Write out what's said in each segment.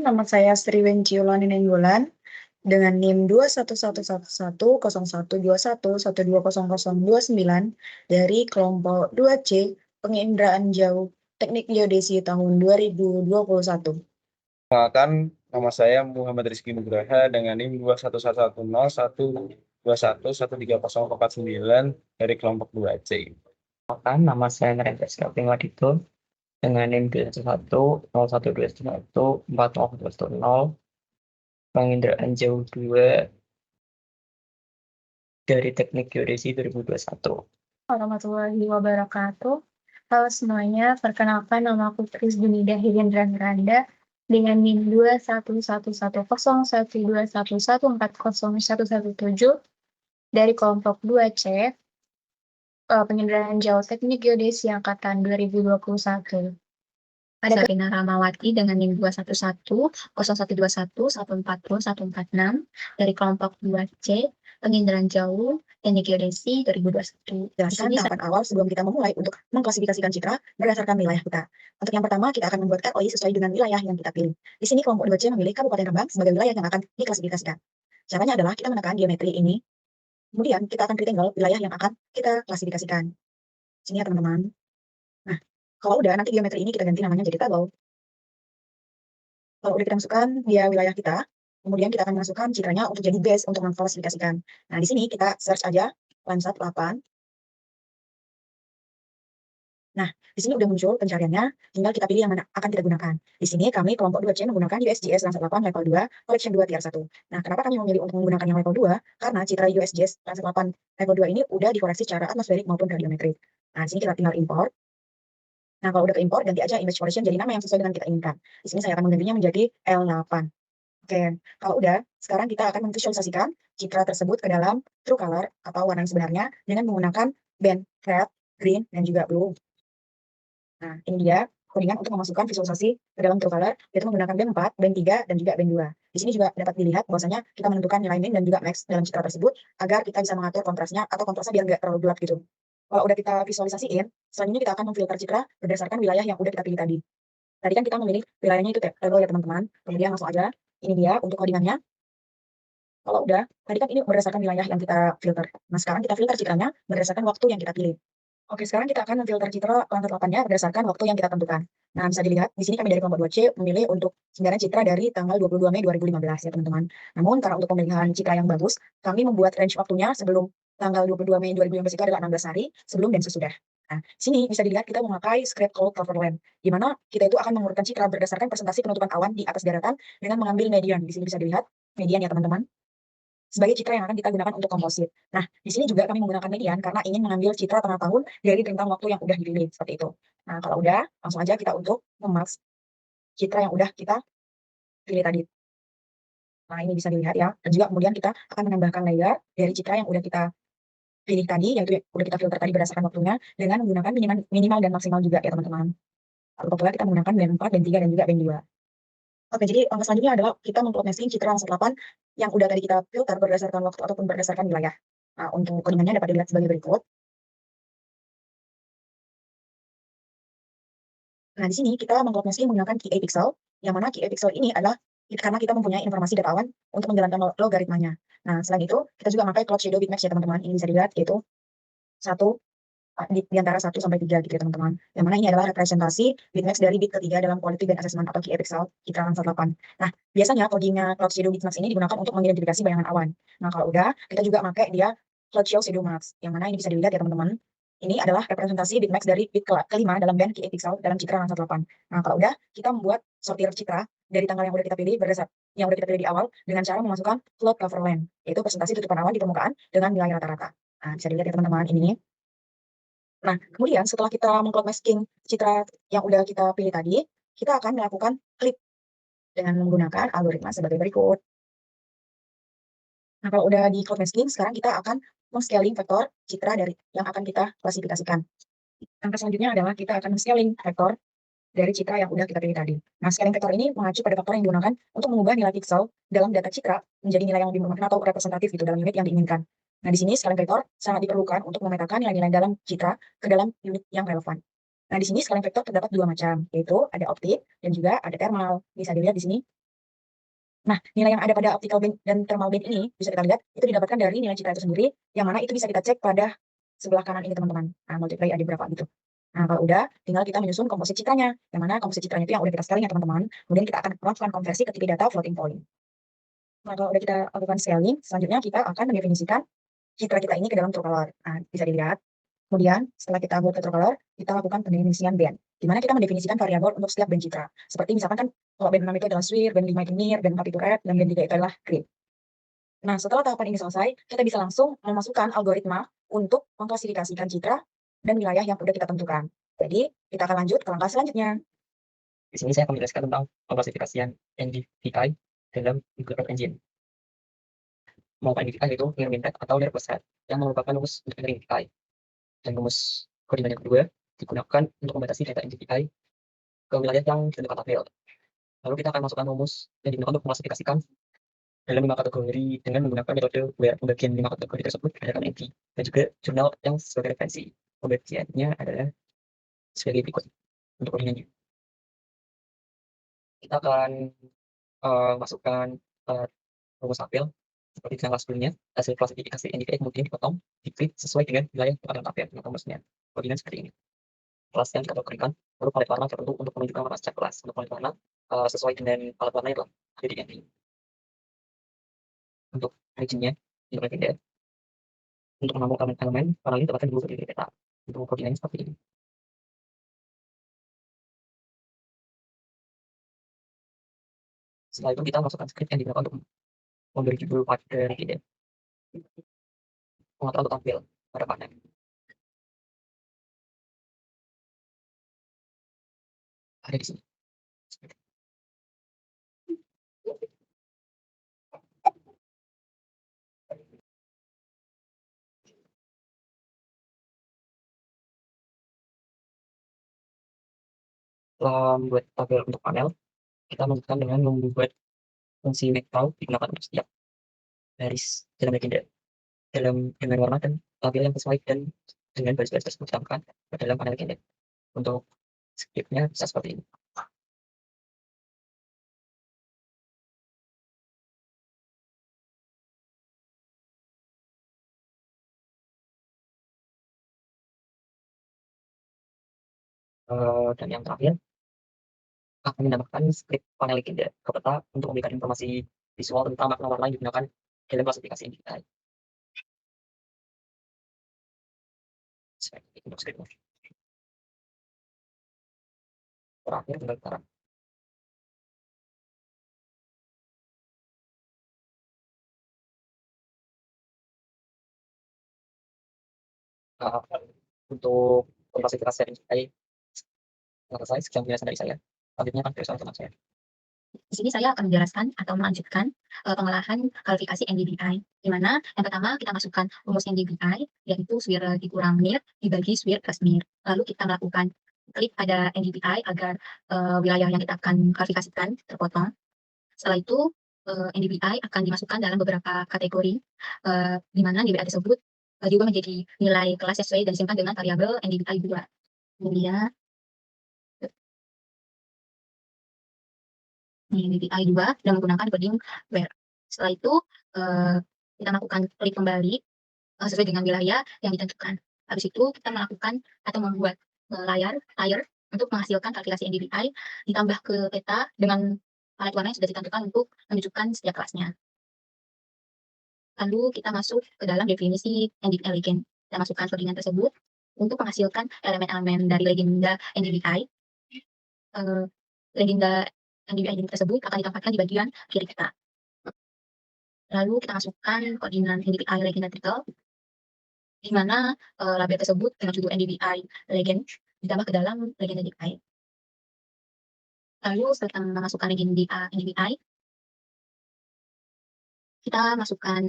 nama saya Sriwenciulani Nenggolan dengan NIM 21111012121120029 dari kelompok 2C Penginderaan Jauh Teknik Geodesi tahun 2021. Perkenalkan, nama saya Muhammad Rizky Nugraha dengan NIM 211101211130049 dari kelompok 2C. Perkenalkan, nama saya Narendra Skaping Wadito dengan NIM 21101214040 Penginderaan Jauh 2 dari Teknik Geodesi 2021. Warahmatullahi wabarakatuh. Halo semuanya, perkenalkan nama aku Tris Junida Higindra Miranda dengan NIM 2111012114017 dari kelompok 2C Penginderaan Jauh Teknik Geodesi Angkatan 2021. Ada Sarina Ramawati dengan NIM 2110121140146 dari kelompok 2C Penginderaan Jauh Teknik Geodesi 2021. Jelaskan tahapan awal sebelum kita memulai untuk mengklasifikasikan citra berdasarkan wilayah kita. Untuk yang pertama, kita akan membuat ROI sesuai dengan wilayah yang kita pilih. Di sini kelompok 2C memilih Kabupaten Rembang sebagai wilayah yang akan diklasifikasikan. Caranya adalah kita menekan geometri ini, kemudian kita akan rectangle wilayah yang akan kita klasifikasikan. Sini ya teman-teman. Nah, kalau udah nanti geometri ini kita ganti namanya jadi tabel. Kalau udah kita masukkan dia wilayah kita, kemudian kita akan masukkan citranya untuk jadi base untuk mengklasifikasikan. Nah, di sini kita search aja Landsat 8. Nah, di sini udah muncul pencariannya, tinggal kita pilih yang mana akan kita gunakan. Di sini kami kelompok 2C menggunakan USGS Landsat 8 level 2, collection 2 tier 1. Nah, kenapa kami memilih untuk menggunakan yang level 2? Karena citra USGS Landsat 8 level 2 ini udah dikoreksi secara atmosferik maupun radiometrik. Nah, di sini kita tinggal import. Nah, kalau udah ke import, ganti aja image correlation jadi nama yang sesuai dengan kita inginkan. Di sini saya akan menggantinya menjadi L8. Oke, kalau udah, sekarang kita akan memvisualisasikan citra tersebut ke dalam true color atau warna yang sebenarnya dengan menggunakan band red, green, dan juga blue. Nah, ini dia codingan untuk memasukkan visualisasi ke dalam true color, yaitu menggunakan band 4, band 3, dan juga band 2. Di sini juga dapat dilihat bahwasanya kita menentukan nilai min dan juga max dalam citra tersebut agar kita bisa mengatur kontrasnya atau kontrasnya biar nggak terlalu gelap gitu. Kalau udah kita visualisasiin, selanjutnya kita akan memfilter citra berdasarkan wilayah yang udah kita pilih tadi. Tadi kan kita memilih wilayahnya itu table ya teman-teman. Kemudian langsung aja, ini dia untuk codingannya. Kalau udah, tadi kan ini berdasarkan wilayah yang kita filter. Nah, sekarang kita filter citranya berdasarkan waktu yang kita pilih. Oke, sekarang kita akan memfilter citra Landsat 8-nya berdasarkan waktu yang kita tentukan. Nah, bisa dilihat, di sini kami dari kelompok 2C memilih untuk sebenarnya citra dari tanggal 22 Mei 2015 ya teman-teman. Namun, karena untuk pemilihan citra yang bagus, kami membuat range waktunya sebelum tanggal 22 Mei 2015 itu adalah 16 hari sebelum dan sesudah. Nah, sini bisa dilihat kita memakai script called coverland, di mana kita itu akan mengurutkan citra berdasarkan presentasi penutupan awan di atas daratan dengan mengambil median. Di sini bisa dilihat median ya teman-teman, sebagai citra yang akan kita gunakan untuk komposit. Nah, di sini juga kami menggunakan median karena ingin mengambil citra tengah tahun dari rentang waktu yang udah dipilih, seperti itu. Nah, kalau udah, langsung aja kita untuk memaks citra yang udah kita pilih tadi. Nah, ini bisa dilihat ya. Dan juga kemudian kita akan menambahkan layer dari citra yang udah kita pilih tadi, yaitu udah kita filter tadi berdasarkan waktunya, dengan menggunakan minimal dan maksimal juga ya teman-teman. Lalu pula kita menggunakan band 4, band 3, dan juga band 2. Oke, jadi langkah selanjutnya adalah kita mengupload masking citra Landsat 8 yang udah tadi kita filter berdasarkan waktu ataupun berdasarkan wilayah. Nah, untuk codingannya dapat dilihat sebagai berikut. Nah, di sini kita mengupload masking menggunakan QA pixel, yang mana QA pixel ini adalah karena kita mempunyai informasi data awan untuk menjalankan logaritmanya. Nah, selain itu, kita juga memakai cloud shadow bitmax ya teman-teman. Ini bisa dilihat yaitu di antara 1 sampai 3 gitu ya teman-teman. Yang mana ini adalah representasi bitmax dari bit ketiga dalam quality band assessment atau QA pixel citra Landsat 8. Nah, biasanya codingnya cloud shadow bitmax ini digunakan untuk mengidentifikasi bayangan awan. Nah, kalau udah, kita juga pakai dia cloud show shadow max, yang mana ini bisa dilihat ya teman-teman. Ini adalah representasi bitmax dari bit kelima dalam band QA pixel dalam citra Landsat 8. Nah, kalau udah, kita membuat sortir citra dari tanggal yang udah kita pilih yang udah kita pilih di awal dengan cara memasukkan float cover length, yaitu presentasi tutupan awan di permukaan dengan nilai rata-rata. Nah, bisa dilihat ya teman-teman ini. Nah, kemudian setelah kita mengcloud masking citra yang udah kita pilih tadi, kita akan melakukan clip dengan menggunakan algoritma sebagai berikut. Nah, kalau udah di cloud masking, sekarang kita akan men-scaling vektor citra dari yang akan kita klasifikasikan. Langkah selanjutnya adalah kita akan men-scaling vektor dari citra yang udah kita pilih tadi. Nah, scaling vektor ini mengacu pada faktor yang digunakan untuk mengubah nilai pixel dalam data citra menjadi nilai yang lebih bermakna atau representatif gitu dalam unit yang diinginkan. Nah, di sini scaling vektor sangat diperlukan untuk memetakan nilai-nilai dalam citra ke dalam unit yang relevan. Nah, di sini scaling vektor terdapat dua macam, yaitu ada optik dan juga ada thermal. Bisa dilihat di sini Nah, nilai yang ada pada optical band dan thermal band ini bisa kita lihat itu didapatkan dari nilai citra itu sendiri, yang mana itu bisa kita cek pada sebelah kanan ini teman-teman. Nah, multiply ada berapa gitu. Nah, kalau udah, tinggal kita menyusun komposit citranya, yang mana komposit citranya itu yang udah kita scaling ya teman-teman. Kemudian kita akan melakukan konversi ke tipe data floating point. Nah, kalau udah kita lakukan scaling, selanjutnya kita akan mendefinisikan citra kita ini ke dalam TrueColor. Nah, bisa dilihat. Kemudian, setelah kita buat ke TrueColor, kita lakukan pendefinisian band. Di mana kita mendefinisikan variabel untuk setiap band citra. Seperti misalkan kan, kalau band 6 itu adalah SWIR, band 5 itu NIR, band 4 itu red, dan band 3 itu adalah green. Nah, setelah tahapan ini selesai, kita bisa langsung memasukkan algoritma untuk mengklasifikasikan citra dan wilayah yang sudah kita tentukan. Jadi, kita akan lanjut ke langkah selanjutnya. Di sini saya akan menjelaskan tentang pengklasifikasian NDVI dalam Google Earth Engine. Mau NDVI itu near min atau near plus head, yang merupakan rumus untuk NDVI. Dan rumus koordinat yang kedua digunakan untuk membatasi data NDVI ke wilayah yang terdekat tabel. Lalu kita akan masukkan rumus yang digunakan untuk mengklasifikasikan dalam 5 kategori dengan menggunakan metode where pembagian 5 kategori tersebut berdasarkan ND dan juga jurnal yang sebagai referensi. Pembagiannya adalah sebagai berikut untuk koordinatnya. Kita akan masukkan rumus tabel seperti di kelas sebelumnya. Hasil klasifikasi NDVI kemudian dipotong, diklik sesuai dengan wilayah yang tabel. Rumusnya koordinat seperti ini. Kelas yang dikategorikan, lalu palet warna tertentu untuk menunjukkan warna setiap kelas. Untuk palet warna sesuai dengan palet warna yang ada di ND. Untuk region-nya, untuk legenda. Untuk menampung elemen, warna ini dapatkan dulu di peta. Untuk koordinatnya seperti ini. Setelah itu kita masukkan script yang digunakan untuk memberi judul pada legenda. Pengaturan untuk tampil pada panel. Ada di sini. Setelah membuat tabel untuk panel, kita lanjutkan dengan membuat fungsi make_raw digunakan untuk setiap baris dalam legenda dengan warna dan tabel yang sesuai dan dengan baris-baris tersebut ditambahkan ke dalam panel legenda. Untuk scriptnya bisa seperti ini. Dan yang terakhir, akan menambahkan script panel legenda ke peta untuk memberikan informasi visual tentang makna warna yang digunakan dalam klasifikasi NDVI. Seperti untuk scriptnya. Terakhir pendaftaran. Untuk klasifikasi NDVI selesai. Sekian penjelasan dari saya. Selanjutnya akan berusaha teman saya. Di sini saya akan menjelaskan atau melanjutkan pengolahan kualifikasi NDVI, di mana yang pertama kita masukkan rumus NDVI, yaitu SWIR dikurang NIR dibagi SWIR plus NIR. Lalu kita melakukan klik pada NDVI agar wilayah yang kita akan kualifikasikan terpotong. Setelah itu NDVI akan dimasukkan dalam beberapa kategori, di mana NDVI tersebut juga menjadi nilai kelas sesuai dan disimpan dengan variabel NDVI 2. Kemudian NDVI 2 dan menggunakan coding where. Setelah itu kita melakukan klik kembali sesuai dengan wilayah yang ditentukan. Habis itu kita melakukan atau membuat layer untuk menghasilkan kalkulasi NDVI ditambah ke peta dengan palet warna yang sudah ditentukan untuk menunjukkan setiap kelasnya. Lalu kita masuk ke dalam definisi NDVI legend. Kita masukkan koordinat tersebut untuk menghasilkan elemen-elemen dari legenda NDVI. Legenda NDVI tersebut akan ditempatkan di bagian kiri peta. Lalu kita masukkan koordinat NDVI legenda title, di mana label tersebut dengan judul NDVI legend ditambah ke dalam legenda NDVI. Lalu setelah memasukkan legenda NDVI, kita masukkan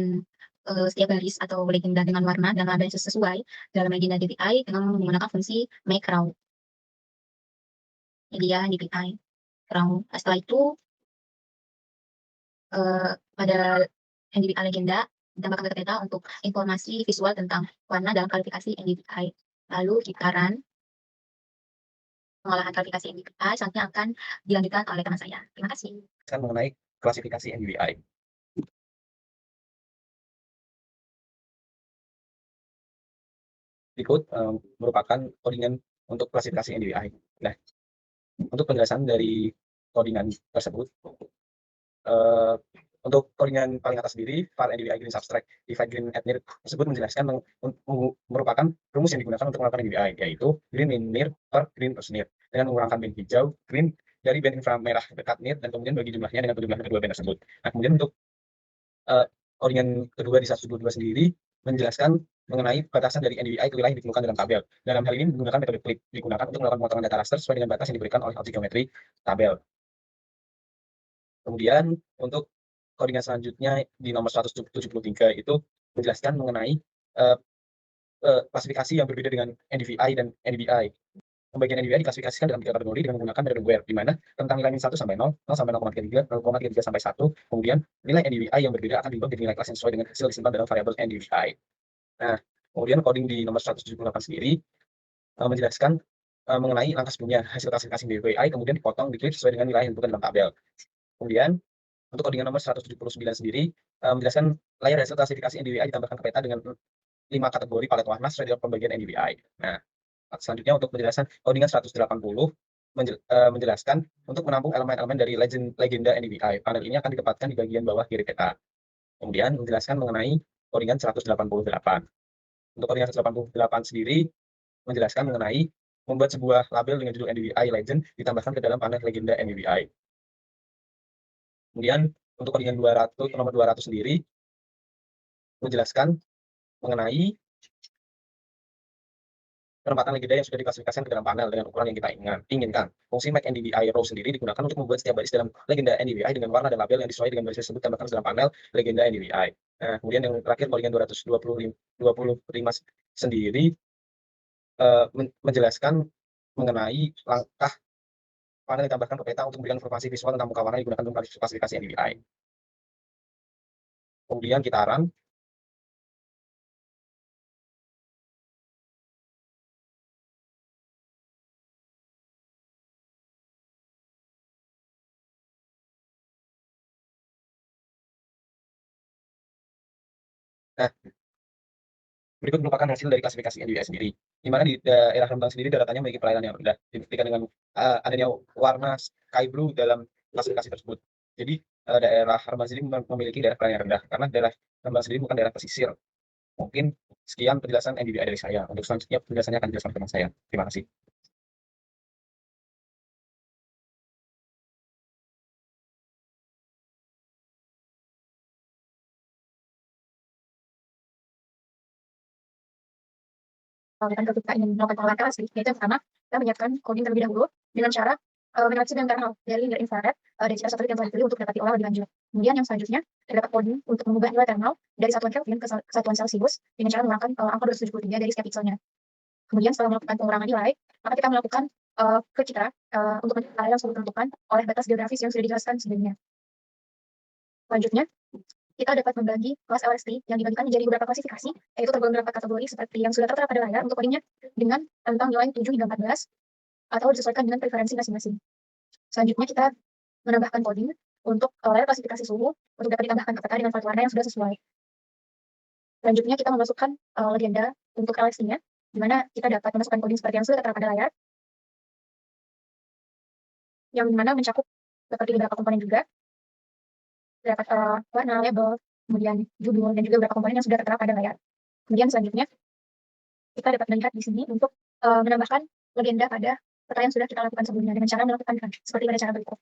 setiap baris atau legenda dengan warna dan label sesuai dalam legenda NDVI dengan menggunakan fungsi make_raw. Ini dia NDVI raw. Setelah itu pada NDVI legenda ditambahkan ke peta untuk informasi visual tentang warna dalam kualifikasi NDVI. Lalu kita run pengolahan kualifikasi NDVI, selanjutnya akan dilanjutkan oleh teman saya. Terima kasih. Kan mengenai klasifikasi NDVI. Berikut merupakan codingan untuk klasifikasi NDVI. Nah, untuk penjelasan dari codingan tersebut, untuk codingan paling atas sendiri, var NDVI green subtract divide green at near tersebut menjelaskan merupakan rumus yang digunakan untuk melakukan NDVI, yaitu green in near per green plus near, dengan mengurangkan band hijau green dari band inframerah dekat near dan kemudian bagi jumlahnya dengan jumlah kedua band tersebut. Nah, kemudian untuk codingan kedua di 122 sendiri menjelaskan mengenai batasan dari NDVI ke wilayah yang ditemukan dalam tabel. Dalam hal ini menggunakan metode flip, digunakan untuk melakukan pemotongan data raster sesuai dengan batas yang diberikan oleh objek geometri tabel. Kemudian untuk codingan selanjutnya di nomor 173 itu menjelaskan mengenai klasifikasi yang berbeda dengan NDVI dan NDVI. Pembagian NDVI diklasifikasikan dalam 3 kategori dengan menggunakan metode WHERE, di mana tentang nilai min 1 sampai 0, 0 sampai 0,33, 0,33 sampai 1, kemudian nilai NDVI yang berbeda akan diubah menjadi nilai kelas yang sesuai dengan hasil disimpan dalam variabel NDVI. Nah, kemudian coding di nomor 178 sendiri menjelaskan mengenai langkah sebelumnya hasil klasifikasi NDVI, kemudian dipotong, diklip sesuai dengan nilai yang ditentukan dalam tabel. Kemudian untuk codingan nomor 179 sendiri menjelaskan layar hasil klasifikasi NDVI ditambahkan ke peta dengan 5 kategori palet warna sesuai dengan pembagian NDVI. Nah, selanjutnya untuk penjelasan codingan 180 menjelaskan untuk menampung elemen-elemen dari legenda NDVI. Panel ini akan ditempatkan di bagian bawah kiri peta. Kemudian menjelaskan mengenai codingan 188. Untuk codingan 188 sendiri menjelaskan mengenai membuat sebuah label dengan judul NDVI Legend ditambahkan ke dalam panel legenda NDVI. Kemudian untuk codingan nomor 200 sendiri menjelaskan mengenai penempatan legenda yang sudah diklasifikasikan ke dalam panel dengan ukuran yang kita inginkan. Fungsi make NDVI row sendiri digunakan untuk membuat setiap baris dalam legenda NDVI dengan warna dan label yang disesuai dengan baris tersebut tambahkan ke dalam panel legenda NDVI. Nah, kemudian yang terakhir codingan 225 sendiri menjelaskan mengenai langkah panel ditambahkan ke peta untuk memberikan informasi visual tentang muka warna yang digunakan untuk klasifikasi NDVI. Kemudian kitaran. Nah, berikut merupakan hasil dari klasifikasi NDVI sendiri, di mana di daerah Rembang sendiri daratannya memiliki pelayanan yang rendah, dibuktikan dengan adanya warna sky blue dalam klasifikasi tersebut. Jadi daerah Rembang sendiri memiliki daerah pelayanan rendah, karena daerah Rembang sendiri bukan daerah pesisir. Mungkin sekian penjelasan NDVI dari saya. Untuk selanjutnya penjelasannya akan dijelaskan teman saya. Terima kasih. Kalau kita ingin melakukan pengolahan LSD, yaitu yang pertama, kita menyiapkan coding terlebih dahulu dengan cara menyeleksi dengan kernel dari linear infrared dari citra satelit yang telah dipilih untuk dapat diolah lebih lanjut. Kemudian yang selanjutnya, terdapat coding untuk mengubah nilai thermal dari satuan Kelvin ke satuan Celsius dengan cara menggunakan angka 273 dari setiap pikselnya. Kemudian setelah melakukan pengurangan nilai, maka kita melakukan ke citra untuk mencari area yang sudah ditentukan oleh batas geografis yang sudah dijelaskan sebelumnya. Selanjutnya, kita dapat membagi kelas LSD yang dibagikan menjadi beberapa klasifikasi, yaitu tergolong beberapa kategori seperti yang sudah tertera pada layar untuk codingnya dengan tentang nilai 7 hingga 14 atau disesuaikan dengan preferensi masing-masing. Selanjutnya kita menambahkan coding untuk layar klasifikasi suhu untuk dapat ditambahkan ke peta dengan palet warna yang sudah sesuai. Selanjutnya kita memasukkan legenda untuk LSD-nya, di mana kita dapat memasukkan coding seperti yang sudah tertera pada layar, yang dimana mencakup seperti beberapa komponen juga, dapat warna, label, kemudian judul, dan juga beberapa komponen yang sudah tertera pada layar. Kemudian selanjutnya, kita dapat melihat di sini untuk menambahkan legenda pada peta yang sudah kita lakukan sebelumnya dengan cara melakukan seperti pada cara berikut.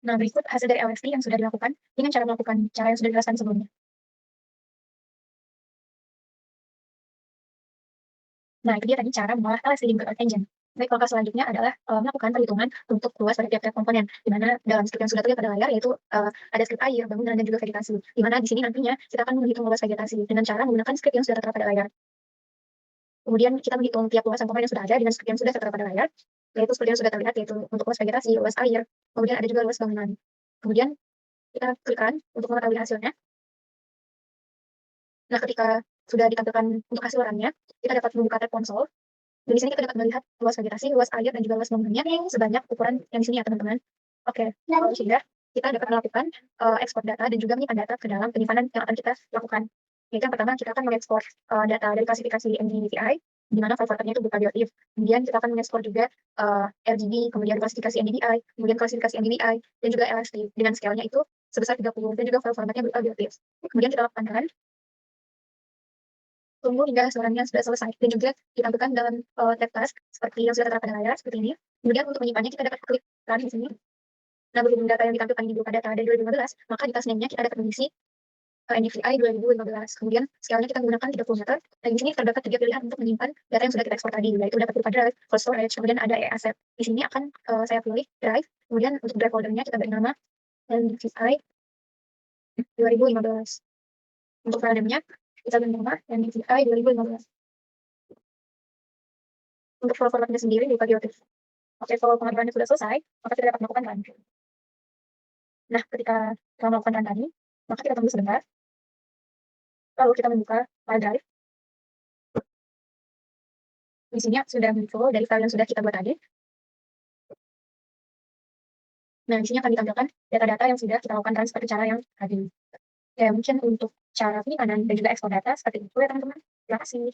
Nah, berikut hasil dari LSD yang sudah dilakukan dengan cara melakukan cara yang sudah dijelaskan sebelumnya. Nah, itu dia tadi cara mengolah LSD di Earth Engine. Baik, langkah selanjutnya adalah melakukan perhitungan untuk luas pada tiap-tiap komponen, di mana dalam skrip yang sudah terlihat pada layar yaitu ada skrip air, bangunan, dan juga vegetasi. Di mana di sini nantinya kita akan menghitung luas vegetasi dengan cara menggunakan skrip yang sudah tertera pada layar. Kemudian kita menghitung tiap luasan komponen yang sudah ada dengan skrip yang sudah tertera pada layar, yaitu seperti yang sudah terlihat, yaitu untuk luas vegetasi, luas air, kemudian ada juga luas bangunan. Kemudian kita klikkan untuk mengetahui hasilnya. Nah, ketika sudah ditampilkan untuk hasil warnanya, kita dapat membuka tab konsol Dan di sini kita dapat melihat luas vegetasi, luas air, dan juga luas bangunannya sebanyak ukuran yang di sini ya teman-teman. Oke, sehingga kita dapat melakukan ekspor data dan juga menyimpan data ke dalam penyimpanan yang akan kita lakukan. Yaitu yang pertama kita akan mengekspor data dari klasifikasi NDVI, di mana file formatnya itu berupa biotif. Kemudian kita akan mengekspor juga RGB, kemudian klasifikasi NDVI, kemudian klasifikasi NDVI, dan juga LST dengan skalenya itu sebesar 30 dan juga file formatnya berupa biotif. Kemudian kita lakukan run, tunggu hingga hasilnya sudah selesai dan juga ditampilkan dalam tab task seperti yang sudah tertera pada layar seperti ini. Kemudian untuk menyimpannya kita dapat klik run di sini. Nah, berhubung data yang ditampilkan ini berupa data dari 2015, maka di task name-nya kita dapat mengisi NDVI 2015. Kemudian skalenya kita menggunakan 30 meter. Dan di sini terdapat 3 pilihan untuk menyimpan data yang sudah kita ekspor tadi, yaitu dapat berupa drive, cold storage, kemudian ada e-asset. Di sini akan saya pilih drive. Kemudian untuk drive foldernya kita beri nama NDVI 2015. Untuk file name-nya kita beri nama NDVI 2015. Untuk file formatnya sendiri berupa biotif. Oke, kalau pengaturannya sudah selesai, maka kita dapat melakukan run. Nah, ketika kita melakukan run tadi, maka kita tunggu sebentar. Lalu kita membuka file drive. Di sini sudah muncul dari file yang sudah kita buat tadi. Nah, di sini akan ditampilkan data-data yang sudah kita lakukan run seperti cara yang tadi. Ya, mungkin untuk cara penyimpanan dan juga ekspor data seperti itu ya teman-teman. Terima kasih.